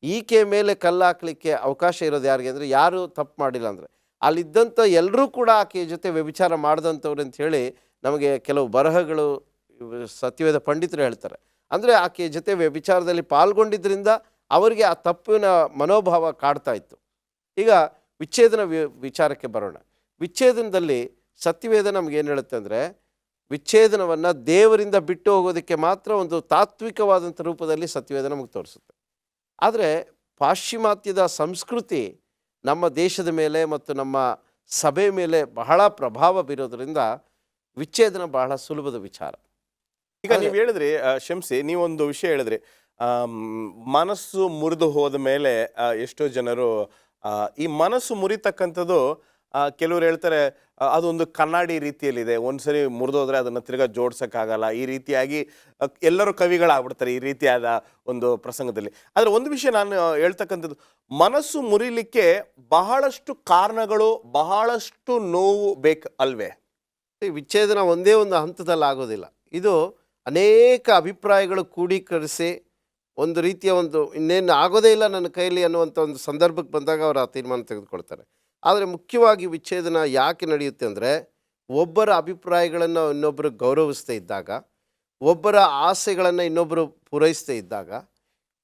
ಈಕೆ ಮೇಲೆ ಕಲ್ಲು ಹಾಕಲಿಕ್ಕೆ ಅವಕಾಶ ಇರೋದು ಯಾರಿಗೆ ಅಂದರೆ, ಯಾರು ತಪ್ಪು ಮಾಡಿಲ್ಲ ಅಂದರೆ ಅಲ್ಲಿದ್ದಂಥ ಎಲ್ಲರೂ ಕೂಡ ಆಕೆಯ ಜೊತೆ ವ್ಯಭಿಚಾರ ಮಾಡಿದಂಥವ್ರು ಅಂತ ಹೇಳಿ ನಮಗೆ ಕೆಲವು ಬರಹಗಳು ಸತ್ಯವೇದ ಪಂಡಿತರು ಹೇಳ್ತಾರೆ. ಅಂದರೆ ಆಕೆಯ ಜೊತೆ ವ್ಯಭಿಚಾರದಲ್ಲಿ ಪಾಲ್ಗೊಂಡಿದ್ದರಿಂದ ಅವರಿಗೆ ಆ ತಪ್ಪಿನ ಮನೋಭಾವ ಕಾಡ್ತಾ ಇತ್ತು. ಈಗ ವಿಚ್ಛೇದನ ವಿಚಾರಕ್ಕೆ ಬರೋಣ. ವಿಚ್ಛೇದನದಲ್ಲಿ ಸತ್ಯವೇದ ನಮಗೇನು ಹೇಳುತ್ತೆ ಅಂದರೆ, ವಿಚ್ಛೇದನವನ್ನು ದೇವರಿಂದ ಬಿಟ್ಟು ಹೋಗೋದಕ್ಕೆ ಮಾತ್ರ ಒಂದು ತಾತ್ವಿಕವಾದಂಥ ರೂಪದಲ್ಲಿ ಸತ್ಯವೇದ ನಮಗೆ ತೋರಿಸುತ್ತೆ. ಆದರೆ ಪಾಶ್ಚಿಮಾತ್ಯದ ಸಂಸ್ಕೃತಿ ನಮ್ಮ ದೇಶದ ಮೇಲೆ ಮತ್ತು ನಮ್ಮ ಸಭೆ ಮೇಲೆ ಬಹಳ ಪ್ರಭಾವ ಬೀರೋದ್ರಿಂದ ವಿಚ್ಛೇದನ ಬಹಳ ಸುಲಭದ ವಿಚಾರ. ಈಗ ನೀವು ಹೇಳಿದ್ರಿ, ಶಂಸಿ, ನೀವೊಂದು ವಿಷಯ ಹೇಳಿದ್ರಿ, ಮನಸ್ಸು ಮುರಿದು ಹೋದ ಮೇಲೆ ಎಷ್ಟೋ ಜನರು ಈ ಮನಸ್ಸು ಮುರಿತಕ್ಕಂಥದ್ದು, ಕೆಲವರು ಹೇಳ್ತಾರೆ ಅದೊಂದು ಕನ್ನಡಿ ರೀತಿಯಲ್ಲಿದೆ, ಒಂದ್ಸರಿ ಮುರಿದೋದ್ರೆ ಅದನ್ನು ತಿರ್ಗಾ ಜೋಡ್ಸೋಕ್ಕಾಗಲ್ಲ, ಈ ರೀತಿಯಾಗಿ ಎಲ್ಲರೂ ಕವಿಗಳಾಗ್ಬಿಡ್ತಾರೆ ಈ ರೀತಿಯಾದ ಒಂದು ಪ್ರಸಂಗದಲ್ಲಿ. ಆದರೆ ಒಂದು ವಿಷಯ ನಾನು ಹೇಳ್ತಕ್ಕಂಥದ್ದು, ಮನಸ್ಸು ಮುರಿಲಿಕ್ಕೆ ಬಹಳಷ್ಟು ಕಾರಣಗಳು, ಬಹಳಷ್ಟು ನೋವು ಬೇಕು ಅಲ್ವೇ? ವಿಚ್ಛೇದನ ಒಂದೇ ಒಂದು ಹಂತದಲ್ಲಿ ಆಗೋದಿಲ್ಲ. ಇದು ಅನೇಕ ಅಭಿಪ್ರಾಯಗಳು ಕೂಡೀಕರಿಸಿ ಒಂದು ರೀತಿಯ ಒಂದು ಇನ್ನೇನು ಆಗೋದೇ ಇಲ್ಲ ನನ್ನ ಕೈಯಲ್ಲಿ ಅನ್ನುವಂಥ ಒಂದು ಸಂದರ್ಭಕ್ಕೆ ಬಂದಾಗ ಅವರು ಆ ತೀರ್ಮಾನ ತೆಗೆದುಕೊಳ್ತಾರೆ. ಆದರೆ ಮುಖ್ಯವಾಗಿ ವಿಚ್ಛೇದನ ಯಾಕೆ ನಡೆಯುತ್ತೆ ಅಂದರೆ, ಒಬ್ಬರ ಅಭಿಪ್ರಾಯಗಳನ್ನು ಇನ್ನೊಬ್ಬರು ಗೌರವಿಸ್ತಾ ಇದ್ದಾಗ, ಒಬ್ಬರ ಆಸೆಗಳನ್ನು ಇನ್ನೊಬ್ಬರು ಪೂರೈಸದೇ ಇದ್ದಾಗ,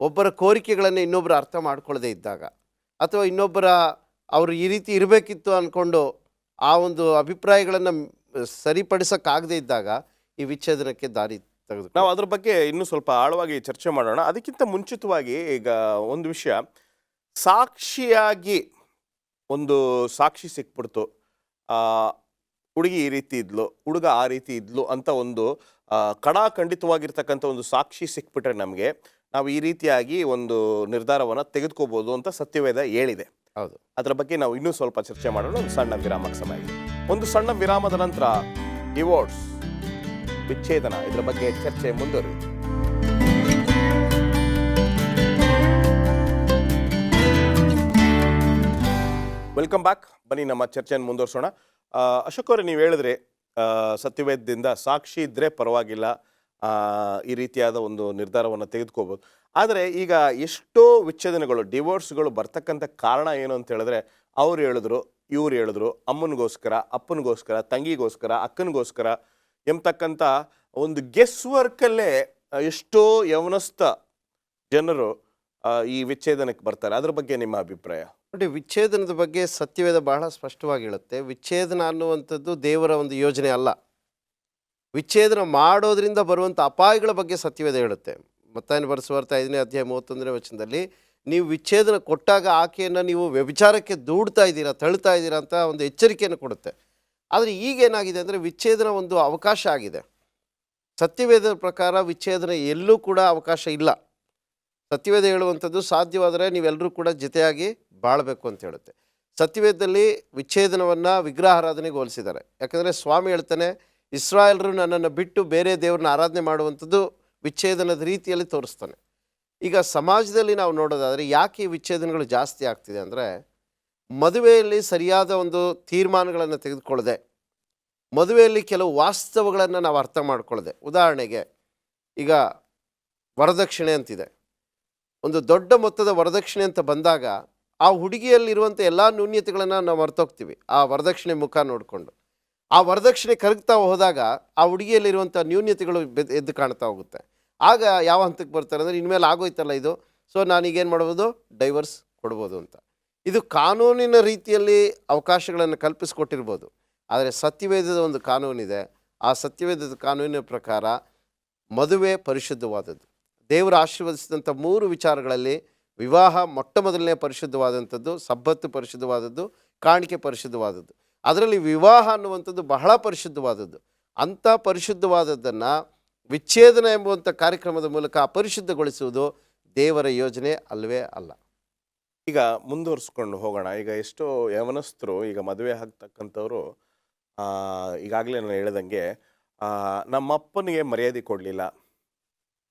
ಒಬ್ಬರ ಕೋರಿಕೆಗಳನ್ನು ಇನ್ನೊಬ್ಬರು ಅರ್ಥ ಮಾಡ್ಕೊಳ್ಳದೇ ಇದ್ದಾಗ, ಅಥವಾ ಅವರು ಈ ರೀತಿ ಇರಬೇಕಿತ್ತು ಅಂದ್ಕೊಂಡು ಆ ಒಂದು ಅಭಿಪ್ರಾಯಗಳನ್ನು ಸರಿಪಡಿಸೋಕ್ಕಾಗದೇ ಇದ್ದಾಗ ಈ ವಿಚ್ಛೇದನಕ್ಕೆ ದಾರಿ ತೆಗೆದು ನಾವು ಅದ್ರ ಬಗ್ಗೆ ಇನ್ನೂ ಸ್ವಲ್ಪ ಆಳವಾಗಿ ಚರ್ಚೆ ಮಾಡೋಣ. ಅದಕ್ಕಿಂತ ಮುಂಚಿತವಾಗಿ ಈಗ ಒಂದು ವಿಷಯ, ಸಾಕ್ಷಿಯಾಗಿ ಒಂದು ಸಾಕ್ಷಿ ಸಿಕ್ಬಿಡ್ತು, ಹುಡುಗಿ ಈ ರೀತಿ ಇದ್ಲು, ಹುಡುಗ ಆ ರೀತಿ ಇದ್ಲು ಅಂತ ಒಂದು ಖಂಡಿತವಾಗಿರ್ತಕ್ಕಂಥ ಒಂದು ಸಾಕ್ಷಿ ಸಿಕ್ಬಿಟ್ರೆ ನಮಗೆ ನಾವು ಈ ರೀತಿಯಾಗಿ ಒಂದು ನಿರ್ಧಾರವನ್ನು ತೆಗೆದುಕೋಬೋದು ಅಂತ ಸತ್ಯವೇದ ಹೇಳಿದೆ. ಹೌದು, ಅದರ ಬಗ್ಗೆ ನಾವು ಇನ್ನೂ ಸ್ವಲ್ಪ ಚರ್ಚೆ ಮಾಡೋಣ. ಒಂದು ಸಣ್ಣ ವಿರಾಮಕ್ಕೆ ಸಮಯ ಇದೆ. ಒಂದು ಸಣ್ಣ ವಿರಾಮದ ನಂತರ ಡಿವೋರ್ಸ್, ವಿಚ್ಛೇದನ, ಇದರ ಬಗ್ಗೆ ಚರ್ಚೆ ಮುಂದುವರಿಯುತ್ತೆ. Welcome back. ಬನ್ನಿ ನಮ್ಮ ಚರ್ಚೆಯನ್ನು ಮುಂದುವರಿಸೋಣ. ಅಶೋಕ್ ಅವರೇ, ನೀವು ಹೇಳಿದ್ರೆ ಸತ್ಯವೇದದಿಂದ ಸಾಕ್ಷಿ ಇದ್ದರೆ ಪರವಾಗಿಲ್ಲ, ಈ ರೀತಿಯಾದ ಒಂದು ನಿರ್ಧಾರವನ್ನು ತೆಗೆದುಕೋಬೋದು. ಆದರೆ ಈಗ ಎಷ್ಟೋ ವಿಚ್ಛೇದನಗಳು, ಡಿವೋರ್ಸ್ಗಳು ಬರ್ತಕ್ಕಂಥ ಕಾರಣ ಏನು ಅಂತ ಹೇಳಿದ್ರೆ, ಅವ್ರು ಹೇಳಿದ್ರು, ಇವ್ರು ಹೇಳಿದ್ರು, ಅಮ್ಮನಿಗೋಸ್ಕರ, ಅಪ್ಪನಿಗೋಸ್ಕರ, ತಂಗಿಗೋಸ್ಕರ, ಅಕ್ಕನಿಗೋಸ್ಕರ ಎಂಬತಕ್ಕಂಥ ಒಂದು ಗೆಸ್ ವರ್ಕಲ್ಲೇ ಎಷ್ಟೋ ಯವನಸ್ಥ ಜನರು ಈ ವಿಚ್ಛೇದನಕ್ಕೆ ಬರ್ತಾರೆ. ಅದ್ರ ಬಗ್ಗೆ ನಿಮ್ಮ ಅಭಿಪ್ರಾಯ? ನೋಡಿ, ವಿಚ್ಛೇದನದ ಬಗ್ಗೆ ಸತ್ಯವೇದ ಬಹಳ ಸ್ಪಷ್ಟವಾಗಿ ಹೇಳುತ್ತೆ. ವಿಚ್ಛೇದನ ಅನ್ನುವಂಥದ್ದು ದೇವರ ಒಂದು ಯೋಜನೆ ಅಲ್ಲ. ವಿಚ್ಛೇದನ ಮಾಡೋದ್ರಿಂದ ಬರುವಂಥ ಅಪಾಯಗಳ ಬಗ್ಗೆ ಸತ್ಯವೇದ ಹೇಳುತ್ತೆ. ಮತ್ತಾಯನ ಬರೆಸುವಾರ್ತೆ 5ನೇ ಅಧ್ಯಾಯ 31ನೇ ವಚನದಲ್ಲಿ, ನೀವು ವಿಚ್ಛೇದನ ಕೊಟ್ಟಾಗ ಆಕೆಯನ್ನು ನೀವು ವ್ಯಭಿಚಾರಕ್ಕೆ ದೂಡ್ತಾ ಇದ್ದೀರಾ, ತಳ್ತಾ ಇದ್ದೀರಾ ಅಂತ ಒಂದು ಎಚ್ಚರಿಕೆಯನ್ನು ಕೊಡುತ್ತೆ. ಆದರೆ ಈಗೇನಾಗಿದೆ ಅಂದರೆ ವಿಚ್ಛೇದನ ಒಂದು ಅವಕಾಶ ಆಗಿದೆ. ಸತ್ಯವೇದದ ಪ್ರಕಾರ ವಿಚ್ಛೇದನ ಎಲ್ಲೂ ಕೂಡ ಅವಕಾಶ ಇಲ್ಲ. ಸತ್ಯವೇದ ಹೇಳುವಂಥದ್ದು ಸಾಧ್ಯವಾದರೆ ನೀವೆಲ್ಲರೂ ಕೂಡ ಜೊತೆಯಾಗಿ ಬಾಳಬೇಕು ಅಂತ ಹೇಳುತ್ತೆ. ಸತ್ಯವೇದದಲ್ಲಿ ವಿಚ್ಛೇದನವನ್ನು ವಿಗ್ರಹಾರಾಧನೆಗೆ ಹೋಲಿಸಿದ್ದಾರೆ. ಯಾಕಂದರೆ ಸ್ವಾಮಿ ಹೇಳ್ತಾನೆ, ಇಸ್ರಾಯೇಲರು ನನ್ನನ್ನು ಬಿಟ್ಟು ಬೇರೆ ದೇವ್ರನ್ನ ಆರಾಧನೆ ಮಾಡುವಂಥದ್ದು ವಿಚ್ಛೇದನದ ರೀತಿಯಲ್ಲಿ ತೋರಿಸ್ತಾನೆ. ಈಗ ಸಮಾಜದಲ್ಲಿ ನಾವು ನೋಡೋದಾದರೆ ಯಾಕೆ ಈ ವಿಚ್ಛೇದನಗಳು ಜಾಸ್ತಿ ಆಗ್ತಿದೆ ಅಂದರೆ, ಮದುವೆಯಲ್ಲಿ ಸರಿಯಾದ ಒಂದು ತೀರ್ಮಾನಗಳನ್ನು ತೆಗೆದುಕೊಳ್ಳದೆ, ಮದುವೆಯಲ್ಲಿ ಕೆಲವು ವಾಸ್ತವಗಳನ್ನು ನಾವು ಅರ್ಥ ಮಾಡ್ಕೊಳ್ಳದೆ, ಉದಾಹರಣೆಗೆ ಈಗ ವರದಕ್ಷಿಣೆ ಅಂತಿದೆ. ಒಂದು ದೊಡ್ಡ ಮೊತ್ತದ ವರದಕ್ಷಿಣೆ ಅಂತ ಬಂದಾಗ ಆ ಹುಡುಗಿಯಲ್ಲಿರುವಂಥ ಎಲ್ಲ ನ್ಯೂನ್ಯತೆಗಳನ್ನು ನಾವು ಮರ್ತೋಗ್ತೀವಿ ಆ ವರದಕ್ಷಿಣೆ ಮುಖ ನೋಡಿಕೊಂಡು. ಆ ವರದಕ್ಷಿಣೆ ಕರಗ್ತಾ ಹೋದಾಗ ಆ ಹುಡುಗಿಯಲ್ಲಿರುವಂಥ ನ್ಯೂನ್ಯತೆಗಳು ಎದ್ದು ಕಾಣ್ತಾ ಹೋಗುತ್ತೆ. ಆಗ ಯಾವ ಹಂತಕ್ಕೆ ಬರ್ತಾರೆ ಅಂದರೆ, ಇನ್ಮೇಲೆ ಆಗೋಯ್ತಲ್ಲ ಇದು, ಸೊ ನಾನೀಗೇನು ಮಾಡ್ಬೋದು, ಡೈವರ್ಸ್ ಕೊಡ್ಬೋದು ಅಂತ. ಇದು ಕಾನೂನಿನ ರೀತಿಯಲ್ಲಿ ಅವಕಾಶಗಳನ್ನು ಕಲ್ಪಿಸ್ಕೊಟ್ಟಿರ್ಬೋದು. ಆದರೆ ಸತ್ಯವೇದದ ಒಂದು ಕಾನೂನಿದೆ. ಆ ಸತ್ಯವೇದದ ಕಾನೂನಿನ ಪ್ರಕಾರ ಮದುವೆ ಪರಿಶುದ್ಧವಾದದ್ದು. ದೇವರು ಆಶೀರ್ವದಿಸಿದಂಥ 3 ವಿಚಾರಗಳಲ್ಲಿ ವಿವಾಹ ಮೊಟ್ಟ ಮೊದಲನೇ ಪರಿಶುದ್ಧವಾದಂಥದ್ದು, ಸಬ್ಬತ್ತು ಪರಿಶುದ್ಧವಾದದ್ದು, ಕಾಣಿಕೆ ಪರಿಶುದ್ಧವಾದದ್ದು. ಅದರಲ್ಲಿ ವಿವಾಹ ಅನ್ನುವಂಥದ್ದು ಬಹಳ ಪರಿಶುದ್ಧವಾದದ್ದು. ಅಂಥ ಪರಿಶುದ್ಧವಾದದ್ದನ್ನು ವಿಚ್ಛೇದನ ಎಂಬುವಂಥ ಕಾರ್ಯಕ್ರಮದ ಮೂಲಕ ಅಪರಿಶುದ್ಧಗೊಳಿಸುವುದು ದೇವರ ಯೋಜನೆ ಅಲ್ಲವೇ ಅಲ್ಲ. ಈಗ ಮುಂದುವರಿಸ್ಕೊಂಡು ಹೋಗೋಣ. ಈಗ ಎಷ್ಟೋ ಯವನಸ್ಥರು ಈಗ ಮದುವೆ ಆಗ್ತಕ್ಕಂಥವ್ರು ಈಗಾಗಲೇ ನಾನು ಹೇಳ್ದಂಗೆ ನಮ್ಮಪ್ಪನಿಗೆ ಮರ್ಯಾದೆ ಕೊಡಲಿಲ್ಲ,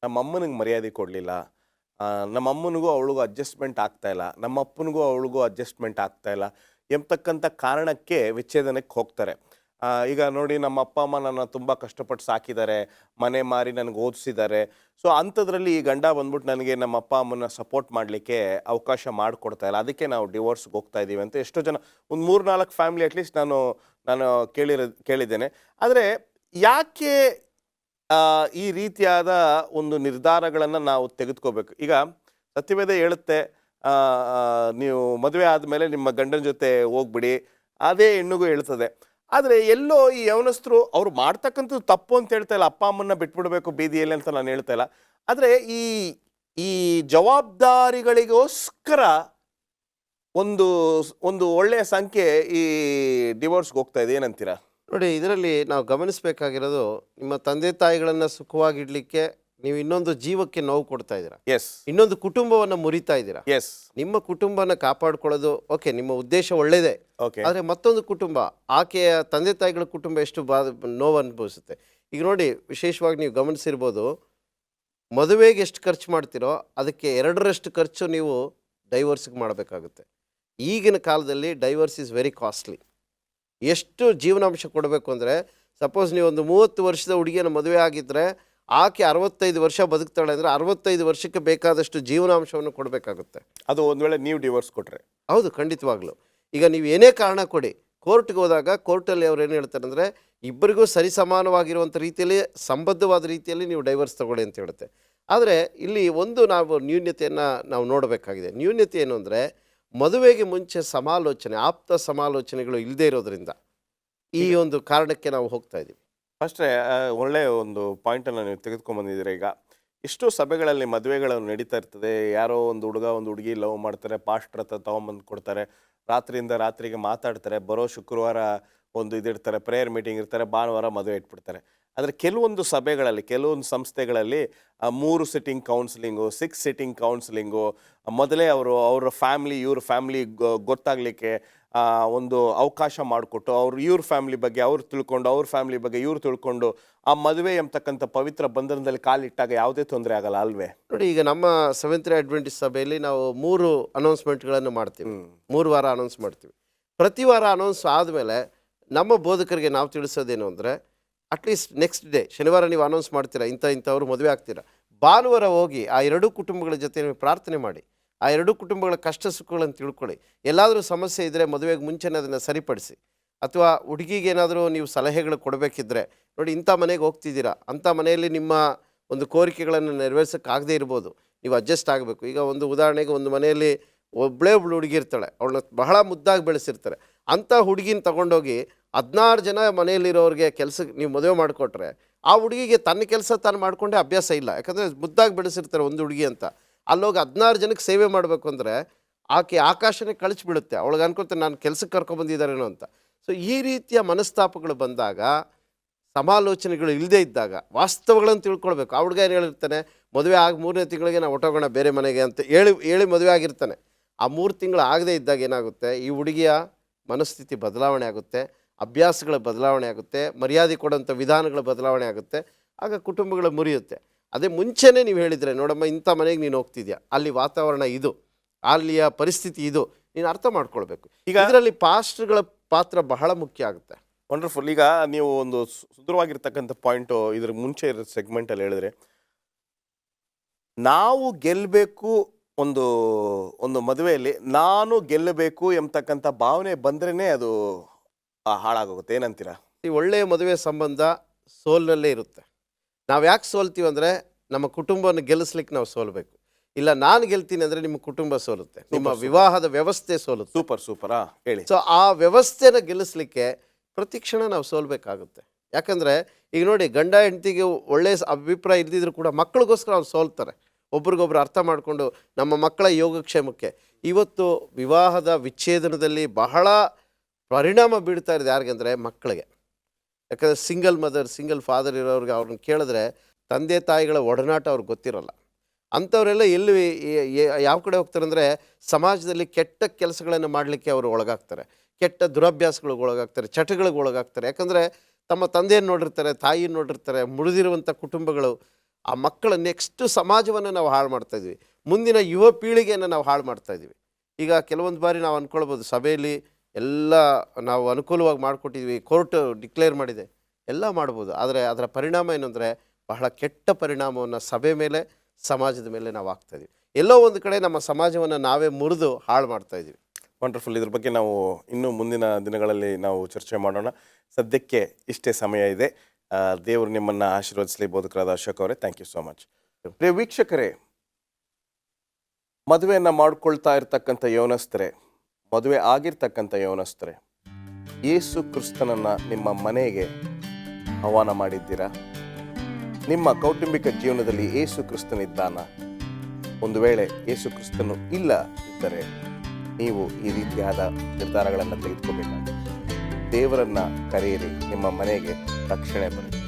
ನಮ್ಮಮ್ಮನಿಗೆ ಮರ್ಯಾದೆ ಕೊಡಲಿಲ್ಲ, ನಮ್ಮಮ್ಮನಿಗೂ ಅವಳಿಗೂ ಅಡ್ಜಸ್ಟ್ಮೆಂಟ್ ಆಗ್ತಾಯಿಲ್ಲ, ನಮ್ಮಪ್ಪನಿಗೂ ಅವಳಿಗೂ ಅಡ್ಜಸ್ಟ್ಮೆಂಟ್ ಆಗ್ತಾಯಿಲ್ಲ ಎಂಬತಕ್ಕಂಥ ಕಾರಣಕ್ಕೆ ವಿಚ್ಛೇದನಕ್ಕೆ ಹೋಗ್ತಾರೆ. ಈಗ ನೋಡಿ, ನಮ್ಮ ಅಪ್ಪ ಅಮ್ಮ ನನ್ನ ತುಂಬ ಕಷ್ಟಪಟ್ಟು ಸಾಕಿದ್ದಾರೆ, ಮನೆ ಮಾರಿ ನನಗೆ ಓದಿಸಿದ್ದಾರೆ. ಸೊ ಅಂಥದ್ರಲ್ಲಿ ಈ ಗಂಡ ಬಂದ್ಬಿಟ್ಟು ನನಗೆ ನಮ್ಮ ಅಪ್ಪ ಅಮ್ಮನ ಸಪೋರ್ಟ್ ಮಾಡಲಿಕ್ಕೆ ಅವಕಾಶ ಮಾಡಿಕೊಡ್ತಾ ಇಲ್ಲ, ಅದಕ್ಕೆ ನಾವು ಡಿವೋರ್ಸ್ಗೆ ಹೋಗ್ತಾ ಇದ್ದೀವಿ ಅಂತ ಎಷ್ಟೋ ಜನ, ಒಂದು 3-4 ಫ್ಯಾಮಿಲಿ ಅಟ್ಲೀಸ್ಟ್ ನಾನು ಕೇಳಿದ್ದೇನೆ. ಆದರೆ ಯಾಕೆ ಈ ರೀತಿಯಾದ ಒಂದು ನಿರ್ಧಾರಗಳನ್ನು ನಾವು ತೆಗೆದುಕೋಬೇಕು? ಈಗ ಸತ್ಯವೇದ ಹೇಳುತ್ತೆ, ನೀವು ಮದುವೆ ಆದಮೇಲೆ ನಿಮ್ಮ ಗಂಡನ ಜೊತೆ ಹೋಗ್ಬಿಡಿ, ಅದೇ ಹೆಣ್ಣಿಗೂ ಹೇಳ್ತದೆ. ಆದರೆ ಎಲ್ಲೋ ಈ ಯವನಸ್ಥರು ಅವ್ರು ಮಾಡ್ತಕ್ಕಂಥದ್ದು ತಪ್ಪು ಅಂತ ಹೇಳ್ತಾ ಇಲ್ಲ, ಅಪ್ಪ ಅಮ್ಮನ್ನ ಬಿಟ್ಬಿಡ್ಬೇಕು ಬೀದಿಯಲ್ಲಿ ಅಂತ ನಾನು ಹೇಳ್ತಾ ಇಲ್ಲ. ಆದರೆ ಈ ಜವಾಬ್ದಾರಿಗಳಿಗೋಸ್ಕರ ಒಂದು ಒಳ್ಳೆಯ ಸಂಖ್ಯೆ ಈ ಡಿವೋರ್ಸ್ಗೆ ಹೋಗ್ತಾ ಇದೆ. ಏನಂತೀರಾ? ನೋಡಿ, ಇದರಲ್ಲಿ ನಾವು ಗಮನಿಸಬೇಕಾಗಿರೋದು, ನಿಮ್ಮ ತಂದೆ ತಾಯಿಗಳನ್ನು ಸುಖವಾಗಿಡ್ಲಿಕ್ಕೆ ನೀವು ಇನ್ನೊಂದು ಜೀವಕ್ಕೆ ನೋವು ಕೊಡ್ತಾ ಇದ್ದೀರಾ. ಎಸ್. ಇನ್ನೊಂದು ಕುಟುಂಬವನ್ನು ಮುರಿತಾ ಇದ್ದೀರಾ. ಎಸ್. ನಿಮ್ಮ ಕುಟುಂಬನ ಕಾಪಾಡ್ಕೊಳ್ಳೋದು ಓಕೆ, ನಿಮ್ಮ ಉದ್ದೇಶ ಒಳ್ಳೆಯದೇ. ಓಕೆ. ಆದರೆ ಮತ್ತೊಂದು ಕುಟುಂಬ, ಆಕೆಯ ತಂದೆ ತಾಯಿಗಳ ಕುಟುಂಬ ಎಷ್ಟು ನೋವು ಅನುಭವಿಸುತ್ತೆ. ಈಗ ನೋಡಿ, ವಿಶೇಷವಾಗಿ ನೀವು ಗಮನಿಸಿರ್ಬೋದು, ಮದುವೆಗೆ ಎಷ್ಟು ಖರ್ಚು ಮಾಡ್ತೀರೋ ಅದಕ್ಕೆ 2ರಷ್ಟು ಖರ್ಚು ನೀವು ಡೈವರ್ಸ್ಗೆ ಮಾಡಬೇಕಾಗುತ್ತೆ. ಈಗಿನ ಕಾಲದಲ್ಲಿ ಡೈವರ್ಸ್ ಈಸ್ ವೆರಿ ಕಾಸ್ಟ್ಲಿ. ಎಷ್ಟು ಜೀವನಾಂಶ ಕೊಡಬೇಕು ಅಂದರೆ, ಸಪೋಸ್ ನೀವು ಒಂದು 30 ವರ್ಷದ ಹುಡುಗಿಯನ್ನು ಮದುವೆ ಆಗಿದ್ದರೆ ಆಕೆ 65 ವರ್ಷ ಬದುಕ್ತಾಳೆ ಅಂದರೆ 65 ವರ್ಷಕ್ಕೆ ಬೇಕಾದಷ್ಟು ಜೀವನಾಂಶವನ್ನು ಕೊಡಬೇಕಾಗುತ್ತೆ. ಅದು ಒಂದು ವೇಳೆ ನೀವು ಡಿವೋರ್ಸ್ ಕೊಟ್ಟರೆ? ಹೌದು, ಖಂಡಿತವಾಗ್ಲೂ. ಈಗ ನೀವು ಏನೇ ಕಾರಣ ಕೊಡಿ, ಕೋರ್ಟ್ಗೆ ಹೋದಾಗ ಕೋರ್ಟಲ್ಲಿ ಅವ್ರು ಏನು ಹೇಳ್ತಾರೆ ಅಂದರೆ, ಇಬ್ಬರಿಗೂ ಸರಿಸಮಾನವಾಗಿರುವಂಥ ರೀತಿಯಲ್ಲಿ, ಸಂಬದ್ಧವಾದ ರೀತಿಯಲ್ಲಿ ನೀವು ಡೈವರ್ಸ್ ತಗೊಳ್ಳಿ ಅಂತ ಹೇಳುತ್ತೆ. ಆದರೆ ಇಲ್ಲಿ ಒಂದು ನಾವು ನ್ಯೂನ್ಯತೆಯನ್ನು ನಾವು ನೋಡಬೇಕಾಗಿದೆ. ನ್ಯೂನ್ಯತೆ ಏನು ಅಂದರೆ, ಮದುವೆಗೆ ಮುಂಚೆ ಸಮಾಲೋಚನೆ, ಆಪ್ತ ಸಮಾಲೋಚನೆಗಳು ಇಲ್ಲದೇ ಇರೋದ್ರಿಂದ ಈ ಒಂದು ಕಾರಣಕ್ಕೆ ನಾವು ಹೋಗ್ತಾ ಇದ್ದೀವಿ. ಫಸ್ಟ್ರೆ ಒಳ್ಳೆಯ ಒಂದು ಪಾಯಿಂಟನ್ನು ನೀವು ತೆಗೆದುಕೊಂಡ್ಬಂದಿದ್ದೀರಿ. ಈಗ ಎಷ್ಟೋ ಸಭೆಗಳಲ್ಲಿ ಮದುವೆಗಳು ನಡೀತಾ ಇರ್ತದೆ. ಯಾರೋ ಒಂದು ಹುಡುಗ ಒಂದು ಹುಡುಗಿ ಲವ್ ಮಾಡ್ತಾರೆ, ಪಾಸ್ಟ್ರ್ ಹತ್ರ ತೊಗೊಂಬಂದು ಕೊಡ್ತಾರೆ, ರಾತ್ರಿಯಿಂದ ರಾತ್ರಿಗೆ ಮಾತಾಡ್ತಾರೆ, ಬರೋ ಶುಕ್ರವಾರ ಒಂದು ಇದಿರ್ತಾರೆ, ಪ್ರೇಯರ್ ಮೀಟಿಂಗ್ ಇರ್ತಾರೆ, ಭಾನುವಾರ ಮದುವೆ ಇಟ್ಬಿಡ್ತಾರೆ. ಆದರೆ ಕೆಲವೊಂದು ಸಭೆಗಳಲ್ಲಿ, ಕೆಲವೊಂದು ಸಂಸ್ಥೆಗಳಲ್ಲಿ 3 ಸಿಟ್ಟಿಂಗ್ ಕೌನ್ಸಿಲಿಂಗು, 6 ಸಿಟ್ಟಿಂಗ್ ಕೌನ್ಸಿಲಿಂಗು, ಮೊದಲೇ ಅವರ ಫ್ಯಾಮ್ಲಿ ಇವ್ರ ಫ್ಯಾಮ್ಲಿ ಗೊತ್ತಾಗಲಿಕ್ಕೆ ಒಂದು ಅವಕಾಶ ಮಾಡಿಕೊಟ್ಟು, ಇವ್ರ ಫ್ಯಾಮ್ಲಿ ಬಗ್ಗೆ ಅವ್ರು ತಿಳ್ಕೊಂಡು, ಅವ್ರ ಫ್ಯಾಮ್ಲಿ ಬಗ್ಗೆ ಇವ್ರು ತಿಳ್ಕೊಂಡು, ಆ ಮದುವೆ ಎಂಬತಕ್ಕಂಥ ಪವಿತ್ರ ಬಂಧನದಲ್ಲಿ ಕಾಲಿಟ್ಟಾಗ ಯಾವುದೇ ತೊಂದರೆ ಆಗಲ್ಲ ಅಲ್ವೇ? ನೋಡಿ, ಈಗ ನಮ್ಮ ಸೆವೆಂತ್ ಡೇ ಅಡ್ವೆಂಟಿಸ್ಟ್ ಸಭೆಯಲ್ಲಿ ನಾವು 3 ಅನೌನ್ಸ್ಮೆಂಟ್ಗಳನ್ನು ಮಾಡ್ತೀವಿ. 3 ವಾರ ಅನೌನ್ಸ್ ಮಾಡ್ತೀವಿ. ಪ್ರತಿ ವಾರ ಅನೌನ್ಸ್ ಆದಮೇಲೆ ನಮ್ಮ ಬೋಧಕರಿಗೆ ನಾವು ತಿಳಿಸೋದೇನು ಅಂದರೆ, ಅಟ್ಲೀಸ್ಟ್ ನೆಕ್ಸ್ಟ್ ಡೇ ಶನಿವಾರ ನೀವು ಅನೌನ್ಸ್ ಮಾಡ್ತೀರಾ, ಇಂಥವ್ರು ಮದುವೆ ಆಗ್ತೀರಾ, ಭಾನುವಾರ ಹೋಗಿ ಆ 2 ಕುಟುಂಬಗಳ ಜೊತೆ ನೀವು ಪ್ರಾರ್ಥನೆ ಮಾಡಿ, ಆ 2 ಕುಟುಂಬಗಳ ಕಷ್ಟ ಸುಖಗಳನ್ನು ತಿಳ್ಕೊಳ್ಳಿ. ಎಲ್ಲಾದರೂ ಸಮಸ್ಯೆ ಇದ್ದರೆ ಮದುವೆಗೆ ಮುಂಚೆನೇ ಅದನ್ನು ಸರಿಪಡಿಸಿ. ಅಥವಾ ಹುಡುಗಿಗೆ ಏನಾದರೂ ನೀವು ಸಲಹೆಗಳು ಕೊಡಬೇಕಿದ್ರೆ, ನೋಡಿ ಇಂಥ ಮನೆಗೆ ಹೋಗ್ತಿದ್ದೀರಾ, ಅಂಥ ಮನೆಯಲ್ಲಿ ನಿಮ್ಮ ಒಂದು ಕೋರಿಕೆಗಳನ್ನು ನೆರವೇರ್ಸೋಕ್ಕಾಗದೇ ಇರ್ಬೋದು, ನೀವು ಅಡ್ಜಸ್ಟ್ ಆಗಬೇಕು. ಈಗ ಒಂದು ಉದಾಹರಣೆಗೆ ಒಂದು ಮನೆಯಲ್ಲಿ ಒಬ್ಬಳೇ ಹುಡುಗಿ ಇರ್ತಾಳೆ, ಅವಳನ್ನ ಬಹಳ ಮುದ್ದಾಗಿ ಬೆಳೆಸಿರ್ತಾರೆ. ಅಂಥ ಹುಡುಗಿನ ತಗೊಂಡೋಗಿ 16 ಜನ ಮನೆಯಲ್ಲಿರೋರಿಗೆ ಕೆಲಸಕ್ಕೆ ನೀವು ಮದುವೆ ಮಾಡಿಕೊಟ್ರೆ ಆ ಹುಡುಗಿಗೆ ತನ್ನ ಕೆಲಸ ತಾನು ಮಾಡಿಕೊಂಡೇ ಅಭ್ಯಾಸ ಇಲ್ಲ. ಯಾಕಂದರೆ ಮುದ್ದಾಗಿ ಬೆಳೆಸಿರ್ತಾರೆ ಒಂದು ಹುಡುಗಿ ಅಂತ. ಅಲ್ಲೋಗಿ 16 ಜನಕ್ಕೆ ಸೇವೆ ಮಾಡಬೇಕು ಅಂದರೆ ಆಕೆ ಆಕಾಶನೇ ಕಳಿಸ್ಬಿಡುತ್ತೆ. ಅವಳಿಗೆ ಅನ್ಕೊಳ್ತಾರೆ ನಾನು ಕೆಲಸಕ್ಕೆ ಕರ್ಕೊಂಡ್ಬಂದಿದ್ದಾರೇನೋ ಅಂತ. ಸೊ ಈ ರೀತಿಯ ಮನಸ್ತಾಪಗಳು ಬಂದಾಗ, ಸಮಾಲೋಚನೆಗಳು ಇಲ್ಲದೇ ಇದ್ದಾಗ ವಾಸ್ತವಗಳನ್ನು ತಿಳ್ಕೊಳ್ಬೇಕು. ಆ ಹುಡುಗ ಏನು ಹೇಳಿರ್ತಾನೆ, ಮದುವೆ ಆಗಿ 3ನೇ ತಿಂಗಳಿಗೆ ನಾವು ಹೊಟ್ಟೋಗೋಣ ಬೇರೆ ಮನೆಗೆ ಅಂತ ಹೇಳಿ ಮದುವೆ ಆಗಿರ್ತಾನೆ. ಆ 3 ತಿಂಗಳು ಆಗದೇ ಇದ್ದಾಗ ಏನಾಗುತ್ತೆ, ಈ ಹುಡುಗಿಯ ಮನಸ್ಥಿತಿ ಬದಲಾವಣೆ ಆಗುತ್ತೆ, ಅಭ್ಯಾಸಗಳ ಬದಲಾವಣೆ ಆಗುತ್ತೆ, ಮರ್ಯಾದೆ ಕೊಡೋಂಥ ವಿಧಾನಗಳ ಬದಲಾವಣೆ ಆಗುತ್ತೆ. ಆಗ ಕುಟುಂಬಗಳು ಮುರಿಯುತ್ತೆ. ಅದೇ ಮುಂಚೆನೇ ನೀವು ಹೇಳಿದರೆ, ನೋಡಮ್ಮ ಇಂಥ ಮನೆಗೆ ನೀನು ಹೋಗ್ತಿದ್ಯಾ, ಅಲ್ಲಿ ವಾತಾವರಣ ಇದು, ಅಲ್ಲಿಯ ಪರಿಸ್ಥಿತಿ ಇದು, ನೀನು ಅರ್ಥ ಮಾಡ್ಕೊಳ್ಬೇಕು. ಈಗ ಇದರಲ್ಲಿ ಪಾಸ್ಟ್ಗಳ ಪಾತ್ರ ಬಹಳ ಮುಖ್ಯ ಆಗುತ್ತೆ. ವಂಡರ್ಫುಲ್. ಈಗ ನೀವು ಒಂದು ಸುಂದರವಾಗಿರ್ತಕ್ಕಂಥ ಪಾಯಿಂಟು ಇದ್ರ ಮುಂಚೆ ಇರೋ ಸೆಗ್ಮೆಂಟಲ್ಲಿ ಹೇಳಿದ್ರೆ, ನಾವು ಗೆಲ್ಲಬೇಕು, ಒಂದು ಮದುವೆಯಲ್ಲಿ ನಾನು ಗೆಲ್ಲಬೇಕು ಎಂಬತಕ್ಕಂಥ ಭಾವನೆ ಬಂದ್ರೇ ಅದು ಹಾಳಾಗೋಗುತ್ತೆ. ಏನಂತೀರಾ? ಈ ಒಳ್ಳೆಯ ಮದುವೆ ಸಂಬಂಧ ಸೋಲ್ನಲ್ಲೇ ಇರುತ್ತೆ. ನಾವು ಯಾಕೆ ಸೋಲ್ತೀವಿ ಅಂದರೆ, ನಮ್ಮ ಕುಟುಂಬವನ್ನು ಗೆಲ್ಲಿಸ್ಲಿಕ್ಕೆ ನಾವು ಸೋಲ್ಬೇಕು. ಇಲ್ಲ ನಾನು ಗೆಲ್ತೀನಿ ಅಂದರೆ ನಿಮ್ಮ ಕುಟುಂಬ ಸೋಲುತ್ತೆ, ನಿಮ್ಮ ವಿವಾಹದ ವ್ಯವಸ್ಥೆ ಸೋಲುತ್ತೆ. ಸೂಪರ್ ಹೇಳಿ. ಸೊ ಆ ವ್ಯವಸ್ಥೆನ ಗೆಲ್ಲಿಸ್ಲಿಕ್ಕೆ ಪ್ರತಿ ಕ್ಷಣ ನಾವು ಸೋಲ್ಬೇಕಾಗುತ್ತೆ. ಯಾಕಂದರೆ ಈಗ ನೋಡಿ, ಗಂಡ ಹೆಂಡತಿಗೆ ಒಳ್ಳೆಯ ಅಭಿಪ್ರಾಯ ಇಲ್ದಿದ್ರು ಕೂಡ ಮಕ್ಕಳಿಗೋಸ್ಕರ ಅವ್ರು ಸೋಲ್ತಾರೆ. ಒಬ್ರಿಗೊಬ್ರು ಅರ್ಥ ಮಾಡಿಕೊಂಡು ನಮ್ಮ ಮಕ್ಕಳ ಯೋಗಕ್ಷೇಮಕ್ಕೆ. ಇವತ್ತು ವಿವಾಹದ ವಿಚ್ಛೇದನದಲ್ಲಿ ಬಹಳ ಪರಿಣಾಮ ಬೀಳ್ತಾ ಇರೋದು ಯಾರಿಗಂದರೆ ಮಕ್ಕಳಿಗೆ. ಯಾಕಂದರೆ ಸಿಂಗಲ್ ಫಾದರ್ ಇರೋರಿಗೆ ಅವ್ರನ್ನ ಕೇಳಿದ್ರೆ ತಂದೆ ತಾಯಿಗಳ ಒಡನಾಟ ಅವ್ರಿಗೆ ಗೊತ್ತಿರೋಲ್ಲ. ಅಂಥವರೆಲ್ಲ ಎಲ್ಲಿ ಯಾವ ಕಡೆ ಹೋಗ್ತಾರೆ ಅಂದರೆ, ಸಮಾಜದಲ್ಲಿ ಕೆಟ್ಟ ಕೆಲಸಗಳನ್ನು ಮಾಡಲಿಕ್ಕೆ ಅವರು ಒಳಗಾಗ್ತಾರೆ, ಕೆಟ್ಟ ದುರಭ್ಯಾಸಗಳಿಗೆ ಒಳಗಾಗ್ತಾರೆ, ಚಟಗಳಿಗೆ ಒಳಗಾಗ್ತಾರೆ. ಯಾಕಂದರೆ ತಮ್ಮ ತಂದೆಯನ್ನು ನೋಡಿರ್ತಾರೆ, ತಾಯಿಯನ್ನು ನೋಡಿರ್ತಾರೆ. ಮುರಿದಿರುವಂಥ ಕುಟುಂಬಗಳು ಆ ಮಕ್ಕಳ ನೆಕ್ಸ್ಟ್ ಸಮಾಜವನ್ನು ನಾವು ಹಾಳು ಮಾಡ್ತಾಯಿದ್ವಿ, ಮುಂದಿನ ಯುವ ಪೀಳಿಗೆಯನ್ನು ನಾವು ಹಾಳು ಮಾಡ್ತಾಯಿದ್ವಿ. ಈಗ ಕೆಲವೊಂದು ಬಾರಿ ನಾವು ಅಂದ್ಕೊಳ್ಬೋದು, ಸಭೆಯಲ್ಲಿ ಎಲ್ಲ ನಾವು ಅನುಕೂಲವಾಗಿ ಮಾಡಿಕೊಟ್ಟಿದ್ವಿ, ಕೋರ್ಟ್ ಡಿಕ್ಲೇರ್ ಮಾಡಿದೆ, ಎಲ್ಲ ಮಾಡ್ಬೋದು. ಆದರೆ ಅದರ ಪರಿಣಾಮ ಏನು ಅಂದರೆ, ಬಹಳ ಕೆಟ್ಟ ಪರಿಣಾಮವನ್ನು ಸಭೆ ಮೇಲೆ, ಸಮಾಜದ ಮೇಲೆ ನಾವು ಆಗ್ತಾಯಿದ್ವಿ. ಎಲ್ಲೋ ಒಂದು ಕಡೆ ನಮ್ಮ ಸಮಾಜವನ್ನು ನಾವೇ ಮುರಿದು ಹಾಳು ಮಾಡ್ತಾಯಿದ್ವಿ. ವಂಡರ್ಫುಲ್. ಇದ್ರ ಬಗ್ಗೆ ನಾವು ಇನ್ನೂ ಮುಂದಿನ ದಿನಗಳಲ್ಲಿ ನಾವು ಚರ್ಚೆ ಮಾಡೋಣ. ಸದ್ಯಕ್ಕೆ ಇಷ್ಟೇ ಸಮಯ ಇದೆ. ದೇವರು ನಿಮ್ಮನ್ನು ಆಶೀರ್ವದಿಸಲಿ. ಬೋಧಕರಾದ ಅಶೋಕ್ ಅವರೇ, ಥ್ಯಾಂಕ್ ಯು ಸೋ ಮಚ್. ಪ್ರಿಯ ವೀಕ್ಷಕರೇ, ಮದುವೆಯನ್ನು ಮಾಡ್ಕೊಳ್ತಾ ಇರ್ತಕ್ಕಂಥ ಯೌವನಸ್ಥರೇ, ಮದುವೆ ಆಗಿರ್ತಕ್ಕಂಥ ಯೌವನಸ್ಥರೇ, ಯೇಸು ಕ್ರಿಸ್ತನನ್ನು ನಿಮ್ಮ ಮನೆಗೆ ಆಹ್ವಾನ ಮಾಡಿದ್ದೀರಾ? ನಿಮ್ಮ ಕೌಟುಂಬಿಕ ಜೀವನದಲ್ಲಿ ಯೇಸು ಕ್ರಿಸ್ತನಿದ್ದಾನ? ಒಂದು ವೇಳೆ ಯೇಸು ಕ್ರಿಸ್ತನು ಇಲ್ಲ ಇದ್ದರೆ ನೀವು ಈ ರೀತಿಯಾದ ನಿರ್ಧಾರಗಳನ್ನು ತೆಗೆದುಕೋಬೇಕಾಗುತ್ತೆ. ದೇವರನ್ನ ಕರೆಯಿರಿ, ನಿಮ್ಮ ಮನೆಗೆ ರಕ್ಷಣೆ ಬರುತ್ತೆ.